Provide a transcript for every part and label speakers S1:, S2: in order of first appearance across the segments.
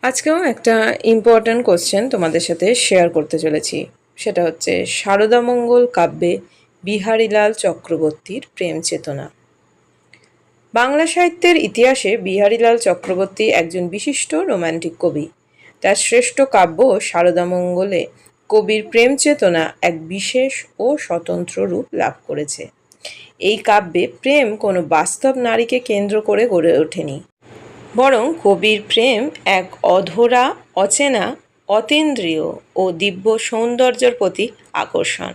S1: আজকেও একটা important question তোমাদের সাথে শেয়ার করতে চলেছি। সেটা হচ্ছে শারদামঙ্গল কাব্যে বিহারীলাল চক্রবর্তীর প্রেম চেতনা। বাংলা সাহিত্যের ইতিহাসে বিহারীলাল চক্রবর্তী একজন বিশিষ্ট রোম্যান্টিক কবি। তার শ্রেষ্ঠ কাব্য শারদামঙ্গলে কবির প্রেম চেতনা এক বিশেষ ও স্বতন্ত্র রূপ লাভ করেছে। এই কাব্যে প্রেম কোনো বাস্তব নারীকে কেন্দ্র করে গড়ে ওঠেনি, বরং কবির প্রেম এক অধরা, অচেনা, অতীন্দ্রিয় ও দিব্য সৌন্দর্যের প্রতি আকর্ষণ।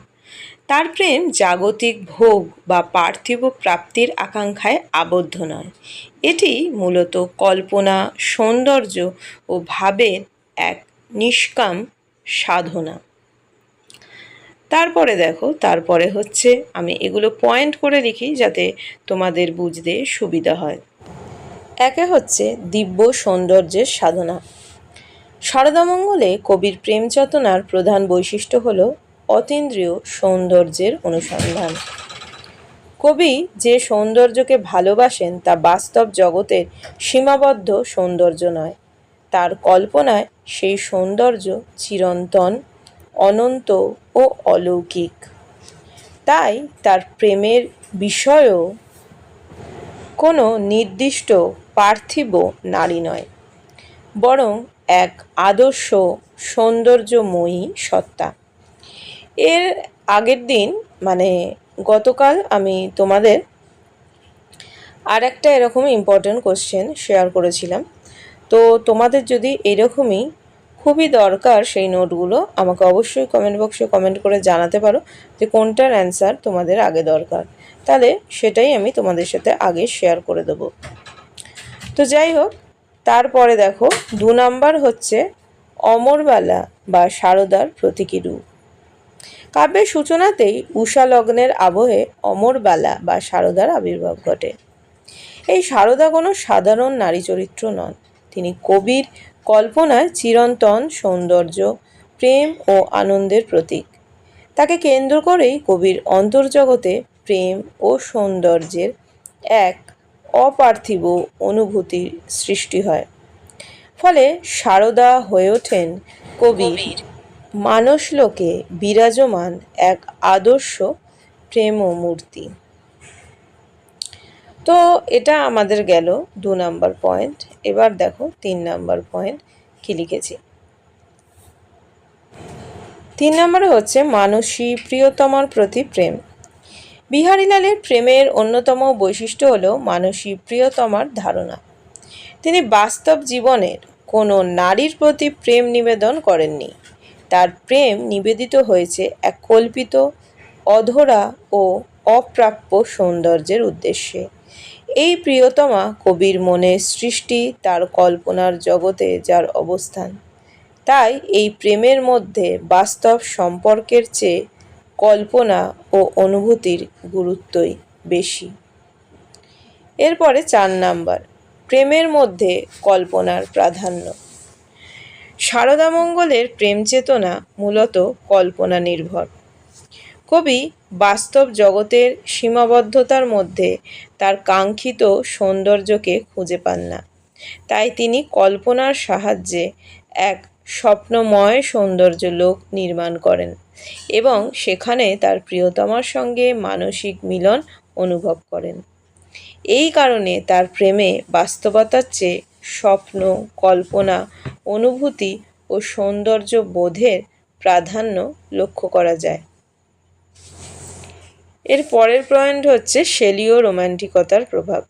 S1: তার প্রেম জাগতিক ভোগ বা পার্থিব প্রাপ্তির আকাঙ্ক্ষায় আবদ্ধ নয়। এটি মূলত কল্পনা, সৌন্দর্য ও ভাবের এক নিষ্কাম সাধনা। তারপরে হচ্ছে আমি এগুলো পয়েন্ট করে লিখি যাতে তোমাদের বুঝতে সুবিধা হয়। একে হচ্ছে দিব্য সৌন্দর্যের সাধনা। শারদামঙ্গলে কবির প্রেম চেতনার প্রধান বৈশিষ্ট্য হল অতীন্দ্রিয় সৌন্দর্যের অনুসন্ধান। কবি যে সৌন্দর্যকে ভালোবাসেন তা বাস্তব জগতের সীমাবদ্ধ সৌন্দর্য নয়। তার কল্পনায় সেই সৌন্দর্য চিরন্তন, অনন্ত ও অলৌকিক। তাই তার প্রেমের বিষয়ও কোনো নির্দিষ্ট পার্থিব নারী নয়, বরং এক আদর্শ সৌন্দর্যময়ী সত্তা। এর আগের দিন গতকাল আমি তোমাদের আর একটা এরকম ইম্পর্ট্যান্ট কোশ্চেন শেয়ার করেছিলাম। তো তোমাদের যদি এরকমই খুবই দরকার সেই নোটগুলো, আমাকে অবশ্যই কমেন্ট বক্সে কমেন্ট করে জানাতে পারো যে কোনটার অ্যান্সার তোমাদের আগে দরকার। তাহলে সেটাই আমি তোমাদের সাথে আগে শেয়ার করে দেবো। তো যাই হোক, তারপরে 2 নাম্বার হচ্ছে অমরবালা বা শারদার প্রতীকী রূপ। কাব্যের সূচনাতেই উষা লগ্নের আবহে অমরবালা বা শারদার আবির্ভাব ঘটে। এই শারদা কোনো সাধারণ নারী চরিত্র নন। তিনি কবির কল্পনায় চিরন্তন সৌন্দর্য, প্রেম ও আনন্দের প্রতীক। তাকে কেন্দ্র করেই কবির অন্তর্জগতে প্রেম ও সৌন্দর্যের এক অপার্থিব অনুভূতির সৃষ্টি হয়। ফলে শারদা হয়ে ওঠেন কবির মানসলোকে বিরাজমান এক আদর্শ প্রেমমূর্তি। তো এটা আমাদের গেল 2 নাম্বার পয়েন্ট। এবার 3 নাম্বার পয়েন্ট কি লিখেছি। 3 নম্বরে হচ্ছে মানসী প্রিয়তমার প্রতি প্রেম। বিহারীলালের প্রেমের অন্যতম বৈশিষ্ট্য হল মানসী প্রিয়তমার ধারণা। তিনি বাস্তব জীবনের কোনো নারীর প্রতি প্রেম নিবেদন করেননি। তার প্রেম নিবেদিত হয়েছে এক কল্পিত, অধরা ও অপ্রাপ্য সৌন্দর্যের উদ্দেশ্যে। এই প্রিয়তমা কবির মনে সৃষ্টি, তার কল্পনার জগতে যার অবস্থান। তাই এই প্রেমের মধ্যে বাস্তব সম্পর্কের চেয়ে কল্পনা ও অনুভূতির গুরুত্বই বেশি। এরপরে 4 নাম্বার, প্রেমের মধ্যে কল্পনার প্রাধান্য। শারদামঙ্গলের প্রেম চেতনা মূলত কল্পনা নির্ভর। কবি বাস্তব জগতের সীমাবদ্ধতার মধ্যে তার কাঙ্ক্ষিত সৌন্দর্যকে খুঁজে পান না। তাই তিনি কল্পনার সাহায্যে এক স্বপ্নময় সৌন্দর্য লোক নির্মাণ করেন এবং সেখানে তার প্রিয়তমার সঙ্গে মানসিক মিলন অনুভব করেন। এই কারণে তার প্রেমে বাস্তবতার চেয়ে স্বপ্ন, কল্পনা, অনুভূতি ও সৌন্দর্য বোধের প্রাধান্য লক্ষ্য করা যায়। এর পরের পয়েন্ট হচ্ছে শেলীয় রোম্যান্টিকতার প্রভাব।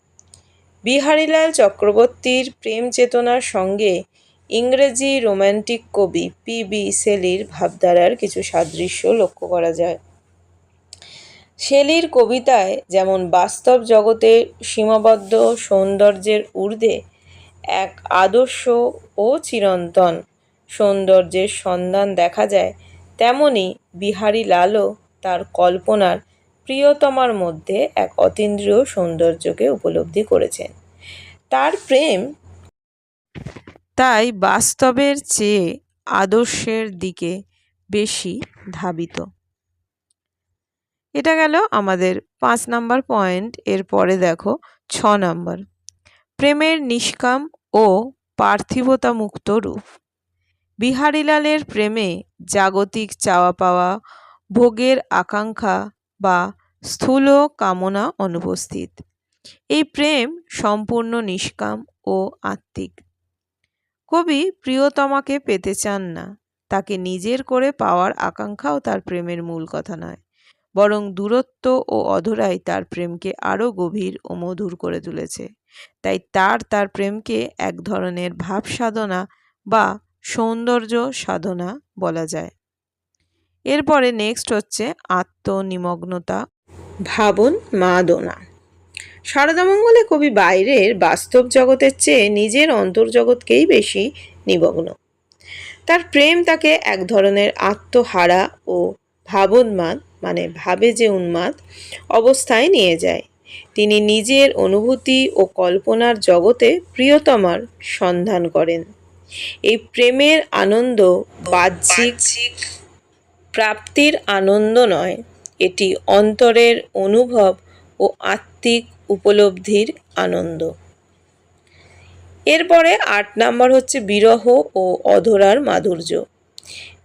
S1: বিহারীলাল চক্রবর্তীর প্রেম চেতনার সঙ্গে ইংরেজি রোম্যান্টিক কবি পি.বি. শেলীর ভাবধারার কিছু সাদৃশ্য লক্ষ্য করা যায়। শেলীর কবিতায় যেমন বাস্তব জগতে সীমাবদ্ধ সৌন্দর্যের ঊর্ধ্বে এক আদর্শ ও চিরন্তন সৌন্দর্যের সন্ধান দেখা যায়, তেমনি বিহারীলালও তার কল্পনার প্রিয়তমার মধ্যে এক অতীন্দ্রিয় সৌন্দর্যকে উপলব্ধি করেছেন। তার প্রেম তাই বাস্তবের চেয়ে আদর্শের দিকে বেশি ধাবিত। এটা গেল আমাদের 5 নাম্বার পয়েন্ট। এরপরে 6 নাম্বার, প্রেমের নিষ্কাম ও পার্থিবতা মুক্ত রূপ। বিহারীলালের প্রেমে জাগতিক চাওয়া পাওয়া, ভোগের আকাঙ্ক্ষা বা স্থূল কামনা অনুপস্থিত। এই প্রেম সম্পূর্ণ নিষ্কাম ও আত্মিক। কবি প্রিয়তমাকে পেতে চান না, তাকে নিজের করে পাওয়ার আকাঙ্ক্ষাও তার প্রেমের মূল কথা নয়, বরং দূরত্ব ও অধরাই তার প্রেমকে আরও গভীর ও মধুর করে তুলেছে। তাই তার প্রেমকে এক ধরনের ভাব সাধনা বা সৌন্দর্য সাধনা বলা যায়। এরপরে নেক্সট হচ্ছে আত্মনিমগ্নতা, ভাবন মাদনা। শারদামঙ্গলে কবি বাইরের বাস্তব জগতের চেয়ে নিজের অন্তর্জগৎকেই বেশি নিমগ্ন। তার প্রেম তাকে এক ধরনের আত্মহারা ও ভাবোন্মাদ, মানে ভাবে যে উন্মাদ অবস্থায় নিয়ে যায়। তিনি নিজের অনুভূতি ও কল্পনার জগতে প্রিয়তমার সন্ধান করেন। এই প্রেমের আনন্দ বাহ্যিক প্রাপ্তির আনন্দ নয়, এটি অন্তরের অনুভব ও আত্মিক উপলব্ধির আনন্দ। এরপরে 8 নম্বর হচ্ছে বিরহ ও অধরার মাধুর্য।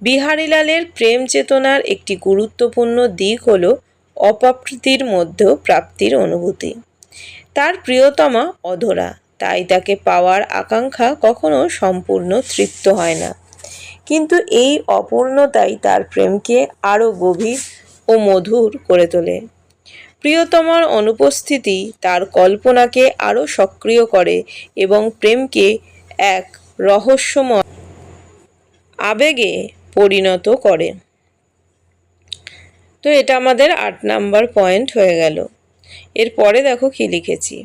S1: বিহারীলালের প্রেম চেতনার একটি গুরুত্বপূর্ণ দিক হল অপ্রাপ্তির মধ্যেও প্রাপ্তির অনুভূতি। তার প্রিয়তমা অধরা, তাই তাকে পাওয়ার আকাঙ্ক্ষা কখনো সম্পূর্ণ তৃপ্ত হয় না, কিন্তু এই অপূর্ণতাই তার প্রেমকে আরও গভীর ও মধুর করে তোলে। প্রিয়তমার অনুপস্থিতি তার কল্পনাকে আরও সক্রিয় করে এবং প্রেমকে এক রহস্যময় আবেগে পরিণত করে। তো এটা আমাদের 8 নাম্বার পয়েন্ট হয়ে গেল। এরপরে দেখো কি লিখেছি।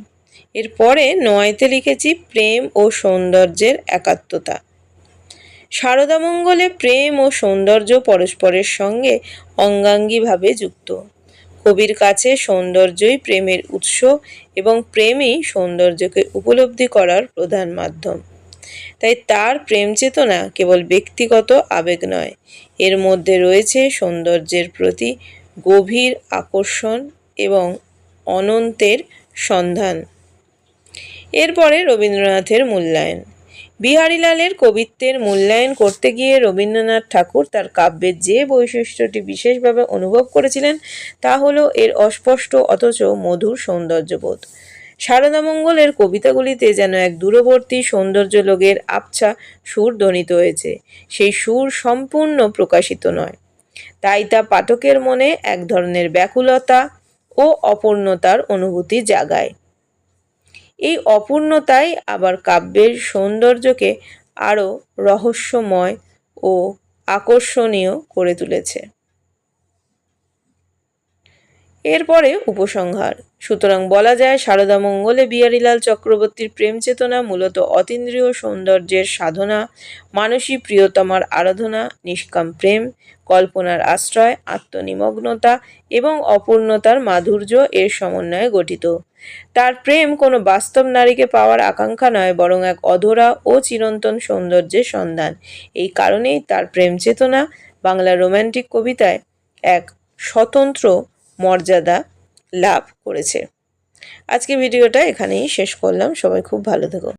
S1: এরপরে 9তে লিখেছি প্রেম ও সৌন্দর্যের একাত্মতা। শারদামঙ্গলে প্রেম ও সৌন্দর্য পরস্পরের সঙ্গে অঙ্গাঙ্গিভাবে যুক্ত। কবির কাছে সৌন্দর্যই প্রেমের উৎস এবং প্রেমই সৌন্দর্যকে উপলব্ধি করার প্রধান মাধ্যম। তাই তার প্রেম চেতনা কেবল ব্যক্তিগত আবেগ নয়, এর মধ্যে রয়েছে সৌন্দর্যের প্রতি গভীর আকর্ষণ এবং অনন্তের সন্ধান। এরপরে রবীন্দ্রনাথের মূল্যায়ন। বিহারীলালের কবিত্বের মূল্যায়ন করতে গিয়ে রবীন্দ্রনাথ ঠাকুর তার কাব্যের যে বৈশিষ্ট্যটি বিশেষভাবে অনুভব করেছিলেন তা হলো এর অস্পষ্ট অথচ মধুর সৌন্দর্যবোধ। শারদামঙ্গলের কবিতাগুলিতে যেন এক দূরবর্তী সৌন্দর্যলোকের আবছা সুর ধ্বনিত হয়েছে। সেই সুর সম্পূর্ণ প্রকাশিত নয়, তাই তা পাঠকের মনে এক ধরনের ব্যাকুলতা ও অপূর্ণতার অনুভূতি জাগায়। এই অপূর্ণতাই আবার কাব্যের সৌন্দর্যকে আরও রহস্যময় ও আকর্ষণীয় করে তুলেছে। এরপরে উপসংহার। সুতরাং বলা যায় শারদামঙ্গলে বিহারীলাল চক্রবর্তীর প্রেম চেতনা মূলত অতীন্দ্রিয় সৌন্দর্যের সাধনা, মানসী প্রিয়তমার আরাধনা, নিষ্কাম প্রেম, কল্পনার আশ্রয়, আত্মনিমগ্নতা এবং অপূর্ণতার মাধুর্য এর সমন্বয়ে গঠিত। তার প্রেম কোনো বাস্তব নারীকে পাওয়ার আকাঙ্ক্ষা নয়, বরং এক অধরা ও চিরন্তন সৌন্দর্যের সন্ধান। এই কারণেই তার প্রেম চেতনা বাংলা রোম্যান্টিক কবিতায় এক স্বতন্ত্র মর্যাদা লাভ করেছে। আজকে ভিডিওটা এখানেই শেষ করলাম। সবাই খুব ভালো থেকো।